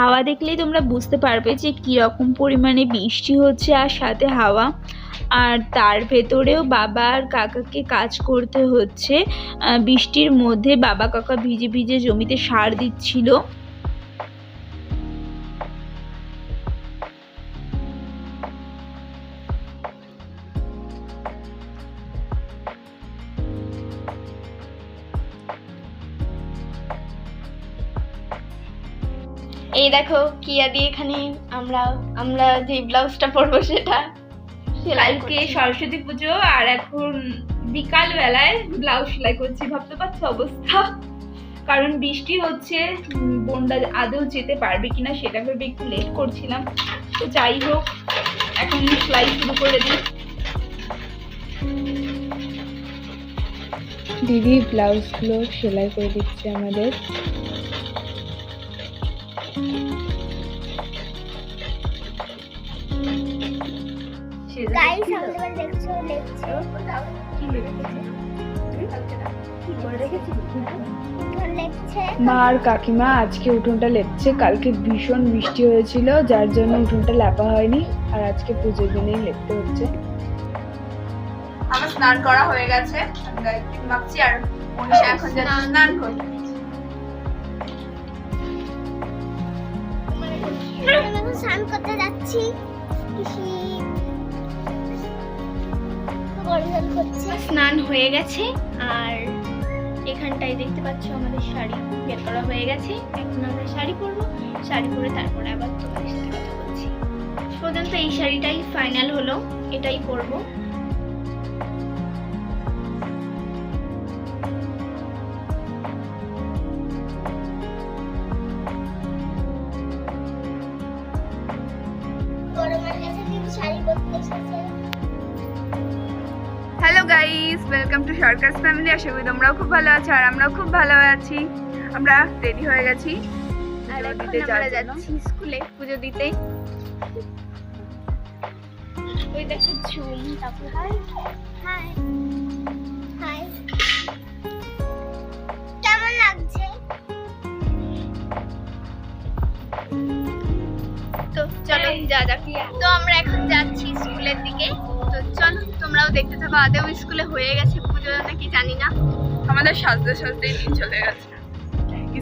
হাওয়া দেখলেই তোমরা বুঝতে পারবে যে কীরকম পরিমাণে বৃষ্টি হচ্ছে আর সাথে হাওয়া। আর তার ভেতরেও বাবা আর কাকাকে কাজ করতে হচ্ছে। বৃষ্টির মধ্যে বাবা কাকা ভিজে ভিজে জমিতে সার দিচ্ছিল। এই দেখো কিয়া দিয়ে এখানে আমরা যে ব্লাউজটা পরবো সেটা কালকে সরস্বতী পুজো, আর এখন বিকাল বেলায় ব্লাউজ সেলাই করছি। ভাবতে পারছো অবস্থা, কারণ বৃষ্টি হচ্ছে, বোনটা আদৌ যেতে পারবে কিনা সেটা ভেবে একটু লেট করছিলাম। তো যাই হোক, এখন সেলাই শুরু করে দিই। দিদি ব্লাউজগুলো সেলাই করে দিচ্ছে আমাদের। মা আর কাকিমা আজকে উঠোনটা লেপছে। কালকে ভীষণ বৃষ্টি হয়েছিল, যার জন্য উঠোনটা লেপা হয়নি, আর আজকে পুজোর দিনেই লেপতে হচ্ছে। আমার স্নান করা হয়ে গেছে, মাখছি, আর মনীষা এখন যাচ্ছে স্নান করতে। স্নান করতে যাচ্ছি। স্নান হয়ে গেছে, আর এখানটায় দেখতে পাচ্ছ আমাদের শাড়ি বের করা হয়ে গেছে। এখন আমরা শাড়ি পরবো, শাড়ি পরে তারপরে আবার তোমাদের সাথে কথা বলছি। পর্যন্ত এই শাড়িটাই ফাইনাল হলো, এটাই পরবো। Hello guys, welcome to Sarkar's family. আশা করি তোমরাও খুব ভালো আছো, আর আমরাও খুব ভালো আছি। আমরা রেডি হয়ে গেছি, আর এখন আমরা যাচ্ছি স্কুলে পুজো দিতে। ওই দেখো ঝুম, তারপর হাই হাই হাই, কেমন লাগছে? তো চলো যা যাক। তো আমরা এখন যাচ্ছি স্কুলের দিকে। তো চলো তোমরাও দেখতে থাকো। আদেও স্কুলে হয়ে গেছে পুজো নাকি জানি না। আমাদের সাজতে সাজতেই দিন চলে গেছে।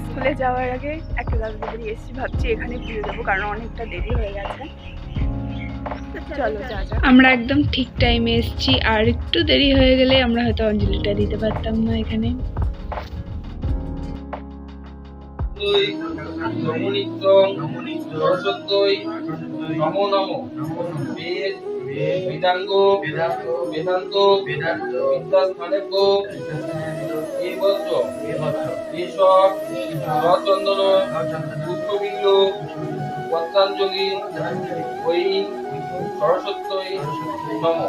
স্কুলে যাওয়ার আগে একটা জায়গা বেরিয়ে এসেছি, ভাবছি এখানে পুজো দেবো, কারণ অনেকটা দেরি হয়ে গেছে। চলো যা যা। আমরা একদম ঠিক টাইমে এসেছি, আর একটু দেরি হয়ে গেলে আমরা হয়তো অঞ্জলিটা দিতে পারতাম না এখানে। নমো নমো বেদ বেদাঙ্গ বেদান্ত বিদ্যাস্থানেভ্য এই বস্ত্র ঈশ্বর রচন্দন পুষ্পবিল্ল পত্রাঞ্জলি ওই সরস্বত্যই নমঃ।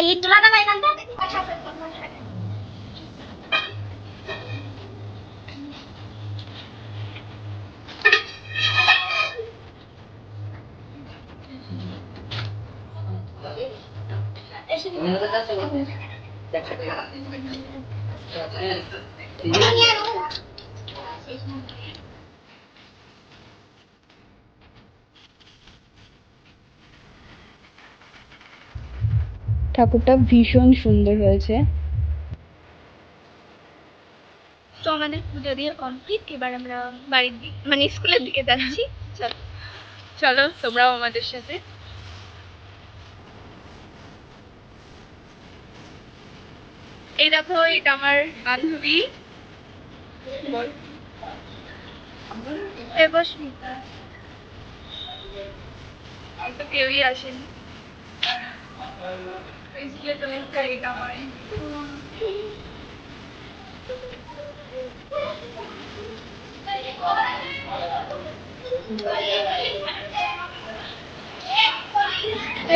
এই তুলাটা না এখানটা ঠাকুরটা ভীষণ সুন্দর হয়েছে। তো আমাদের পুজো দিয়ে কমপ্লিট। এবার আমরা বাড়ির দিকে মানে স্কুলের দিকে যাচ্ছি। চলো চলো তোমরাও আমাদের সাথে। এই দেখো, এটা আমার বান্ধবী দেবস্মিতা। আর তো কেউই আসেনি।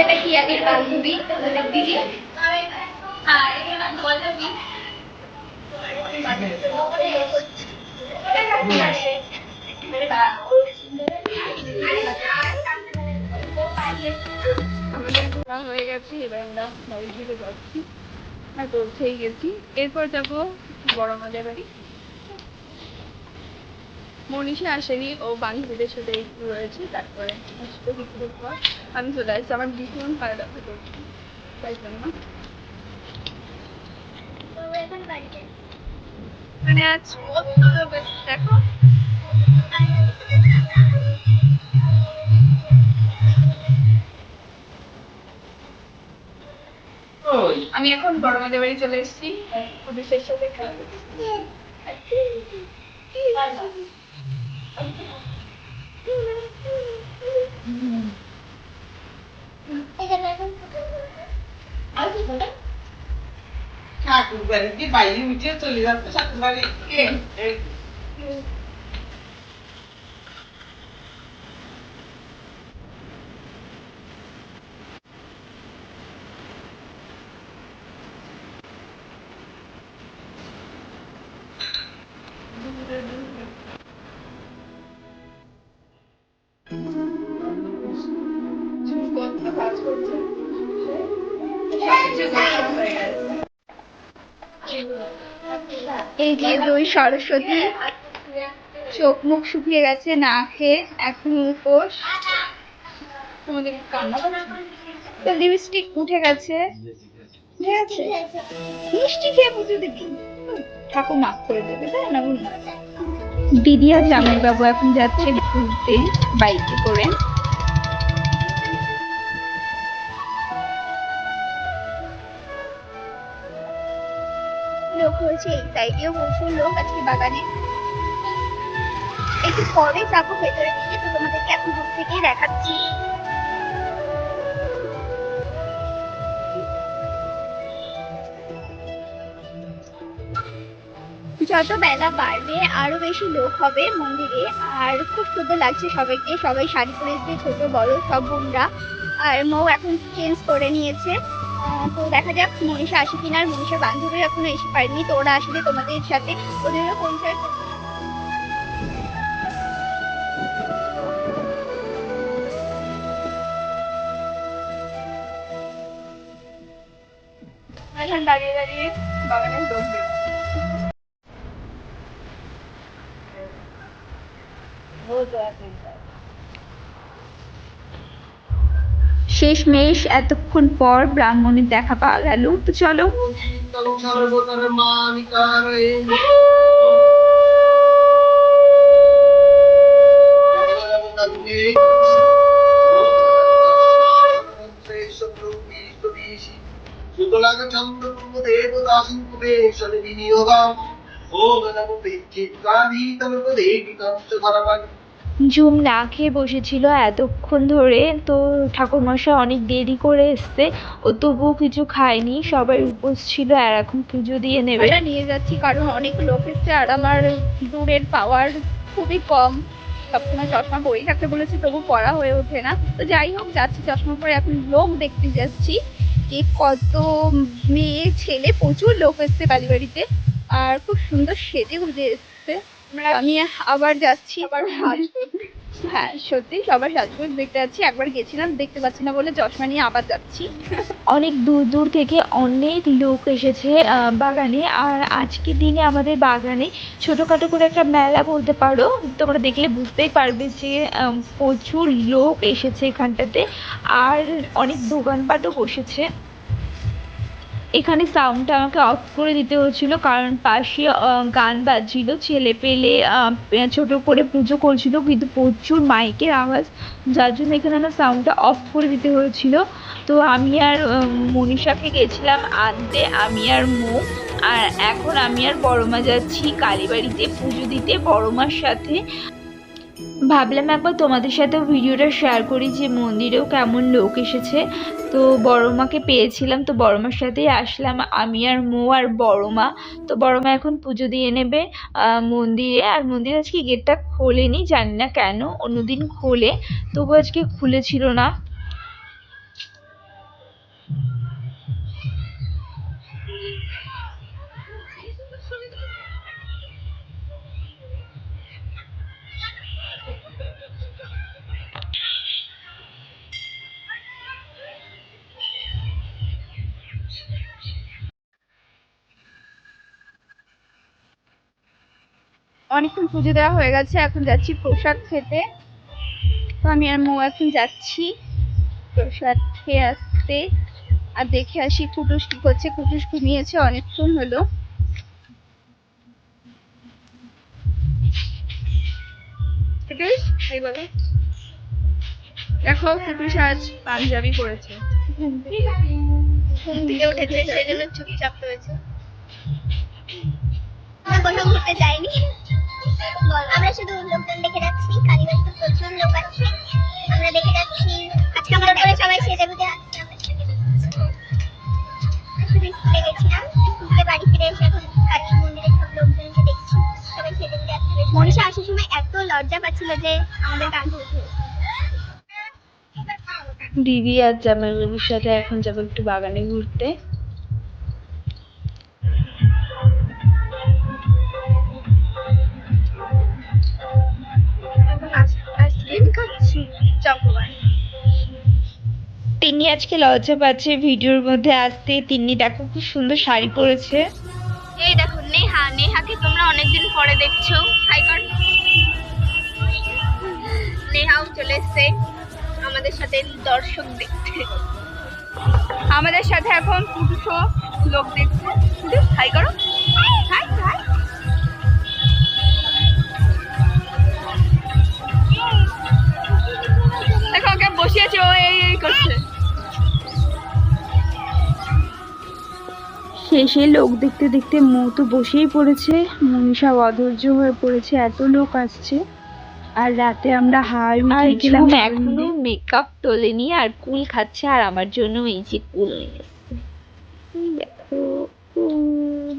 এটা কি আগে বান্ধবী তোমাদের দিদি আর এটা বান্ধবী হয়ে গেছে, এবার আমরা বাড়ির দিকে যাচ্ছি আর পৌঁছেই গেছি। এরপর যাবো বড় মাদের বাড়ি। মনীষা আসেনি, ও বান্ধবীদের সাথে একটু রয়েছে, তারপরে আসলে কিছুক্ষণ পর আমি চলে আসছি। আমার ভীষণ ভালো লাগছে করছি, তাই জন্য মানে আজ কত দেখো। আমি এখন বড় মাদের বাড়ি চলে এসেছি, পুলিশের সাথে খেলা করছি। ঠাকুর বাড়িতে বাইরে উঠে চলে যাচ্ছে ঠাকুর বাড়ি। এই যে দুই সরস্বতী চোখ মুখ শুকিয়ে গেছে না খেয়ে, এখন উপোস। তোমাদের কান্না পাচ্ছে? লিপস্টিক উঠে গেছে, ঠিক আছে, মিষ্টি খেয়ে পুজো দেখি ঠাকুর মাফ করে দেবে, তাই না? দিদি আর জামাই বাবু এখন যাচ্ছে ঘুরতে বাইকে করে। লোক হয়েছে এই সাইডেও, প্রচুর লোক আজকে বাগানে। একটু পরে যাবো ভেতরে দিকে, তো তোমাদেরকে এখন দূর থেকেই দেখাচ্ছি। যত বেলা বাড়বে আরো বেশি লোক হবে মন্দিরে, আর খুব সুন্দর লাগছে সবাইকে। সবাই শাড়ি পরে এসেছে, ছোট বড় সব বোনরা। আর মৌ এখন চেঞ্জ করে নিয়েছে। তো দেখা যাক মনীষা আসে কিনা। আর মনীষার বান্ধবী এখনো এসে পারেনি, তো ওরা আসলে তোমাদের সাথে ওদেরও পরিচয়। এখন দাঁড়িয়ে দাঁড়িয়ে বাগানের লোক দেখছি। শেষমেশ এতক্ষণ পর ব্রাহ্মণের দেখা পাওয়া গেল, তো চলো। জুম না খেয়ে বসেছিল এতক্ষণ ধরে, তো ঠাকুরমশাই অনেক দেরি করে এসছে, ও তবুও কিছু খায়নি, সবাই উপোস ছিল আর এখন পুজো দিয়ে নেবে। এটা নিয়ে যাচ্ছি কারণ অনেক লোক এসছে আর আমার দূরের পাওয়ার খুবই কম। সবসময় চশমা পরেই থাকতে বলেছি, তবু পরা হয়ে ওঠে না। তো যাই হোক, যাচ্ছি চশমা পরে। এখন লোক দেখতে যাচ্ছি যে কত মেয়ে ছেলে, প্রচুর লোক এসছে কালীবাড়িতে আর খুব সুন্দর সেজে গুজে এসছে। আমি আবার যাচ্ছি, হ্যাঁ সত্যি সবার সাজগোজ দেখতে যাচ্ছি। একবার গেছিলাম, দেখতে পাচ্ছি না বলে চশমা নিয়ে আবার যাচ্ছি। অনেক দূর দূর থেকে অনেক লোক এসেছে বাগানে। আর আজকের দিনে আমাদের বাগানে ছোটখাটো করে একটা মেলা বলতে পারো, তোমরা দেখলে বুঝতেই পারবে যে প্রচুর লোক এসেছে এখানটাতে, আর অনেক দোকানপাটও বসেছে। এখানে সাউন্ডটা আমাকে অফ করে দিতে হচ্ছিল কারণ পাশে গান বাজছিল, ছেলে পেলে ছোট করে পুজো করছিল, কিন্তু প্রচুর মাইকের আওয়াজ, যার জন্য এখানে আমার সাউন্ডটা অফ করে দিতে হয়েছিল। তো আমি আর মনীষাকে গেছিলাম আনতে, আমি আর মৌ। আর এখন আমি আর বড় মা যাচ্ছি কালীবাড়িতে পুজো দিতে বড় মার সাথে। ভাবলাম একবার তোমাদের সাথেও ভিডিওটা শেয়ার করি যে মন্দিরেও কেমন লোক এসেছে। তো বড় মাকে পেয়েছিলাম, তো বড় মার সাথেই আসলাম আমি আর মৌ আর বড় মা। তো বড় মা এখন পুজো দিয়ে নেবে মন্দিরে। আর মন্দিরে আজকে গেটটা খোলেনি, জানি না কেন, অন্যদিন খোলে, তবু আজকে খুলেছিল না। অনেকক্ষণ পুজো দেওয়া হয়ে গেছে, এখন যাচ্ছি প্রসাদ খেতে। তো আমি আর মৌ এখন যাচ্ছি প্রসাদ খেয়ে আসতে, আর দেখে আসি কুটুস কি করছে। কুটুস ঘুমিয়েছে অনেকক্ষণ হলো। কুটুস, এই বলো। দেখো কুটুস আজ পাঞ্জাবি পরেছে, ঘুম থেকে উঠেছে সেজন্য চুপচাপ রয়েছে। আমরা কোথাও ঘুরতে যাইনি, আমরা শুধু লোকজন দেখে যাচ্ছি। কালীঘাট তো প্রচুর লোক আছে, আমরা দেখে যাচ্ছি। আজকে আমরা করে সবাই সেজে গুজে আসছি। আমরা শুধু স্কুলে গেছিলাম, স্কুলে বাড়ি ফিরে এসে এখন কালী মন্দিরের সব লোকজনকে দেখছি সবাই সেজে গুজে আসছে। মনীষা আসার সময় এত লজ্জা পাচ্ছিল যে আমাদের কাঁধে উঠে দিদি আর জামাইবাবুর সাথে এখন যাবো একটু বাগানে ঘুরতে। আইসক্রিম খাচ্ছি চকোবার। তিন্নি আজকে লজ্জা পাচ্ছে ভিডিওর মধ্যে আসতে। তিন্নি দেখো কি সুন্দর শাড়ি পরেছে। এই দেখো নেহা, নেহাকে তোমরা অনেকদিন পরে দেখছো, হাই কর। নেহাও চলে এসছে আমাদের সাথে দর্শক দেখতে। আমাদের সাথে এখন পুরুষও লোক দেখছে। পুরুষ হাই করো, হাই হাই। দেখো ওকে বসিয়েছে, ও এই করছে। শেষে লোক দেখতে দেখতে মৌ তো বসেই পড়েছে, মনীষা অধৈর্য হয়ে পড়েছে, এত লোক আসছে। আর রাতে আমরা হাই আর উঠে গেলাম। ঝুম এখনো মেকআপ তোলেনি আর কুল খাচ্ছে, আর আমার জন্য এই যে কুল নিয়ে এসছে। দেখো কুল।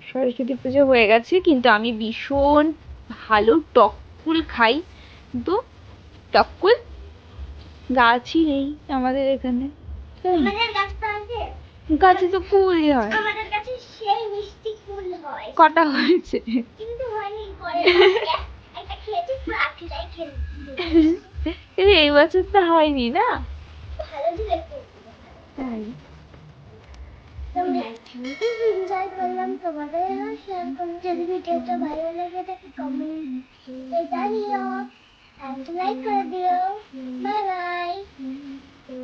সরস্বতী পুজো হয়ে গেছে, কিন্তু আমি ভীষণ ভালো টক কুল খাই, কিন্তু টক কুল গাছই নেই আমাদের এখানে। আমাদের গাছটা আছে, গাছে তো কুলই হয়। আমাদের কাছে সেই মিষ্টি ফুল হয়, কটা হয়েছে? কিন্তু হয়নি। পরে একটা খেয়েছি, পুরো আটটাই খেয়ে কিন্তু এই বছর তো হয়নি না। ভালো ছিল। তাই তোমরা এনজয় করলাম, তোমাদের শেয়ার করলাম। যদি ভিডিওটা ভালো লাগে তাহলে কমেন্ট জানিও, আর লাইক করে দিও। Bye bye.